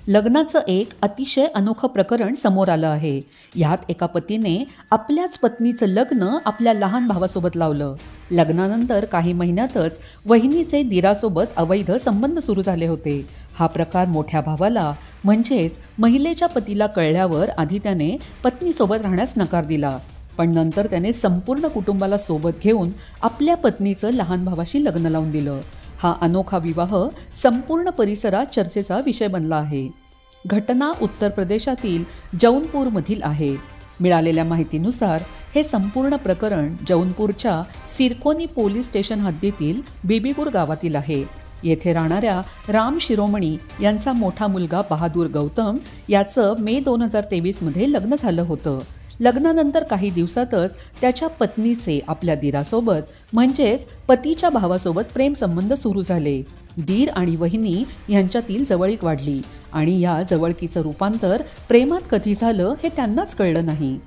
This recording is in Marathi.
लग्नाचं एक अतिशय अनोखं प्रकरण समोर आलं आहे. ह्यात एका पतीने आपल्याच पत्नीचं लग्न आपल्या लहान भावासोबत लावलं. लग्नानंतर काही महिन्यातच वहिनीचे दिरासोबत अवैध संबंध सुरू झाले होते. हा प्रकार मोठ्या भावाला म्हणजेच महिलेच्या पतीला कळल्यावर आधी त्याने पत्नीसोबत राहण्यास नकार दिला, पण नंतर त्याने संपूर्ण कुटुंबाला सोबत घेऊन आपल्या पत्नीचं लहान भावाशी लग्न लावून दिलं. हा अनोखा विवाह संपूर्ण परिसरात चर्चेचा विषय बनला आहे. घटना उत्तर प्रदेशातील जौनपूरमधील आहे. मिळालेल्या माहितीनुसार हे संपूर्ण प्रकरण जौनपूरच्या सिरकोनी पोलीस स्टेशन हद्दीतील बीबीपूर गावातील आहे. येथे राहणाऱ्या राम शिरोमणी यांचा मोठा मुलगा बहादूर गौतम याचं मे 2023 मध्ये लग्न झालं होतं. लग्नानंतर काही दिवसातच त्याच्या पत्नीचे आपल्या दिरासोबत म्हणजेच पतीच्या भावासोबत प्रेमसंबंध सुरू झाले. दीर आणि वहिनी यांच्यातील जवळीक वाढली आणि या जवळकीचं रूपांतर प्रेमात कधी झालं हे त्यांनाच कळलं नाही.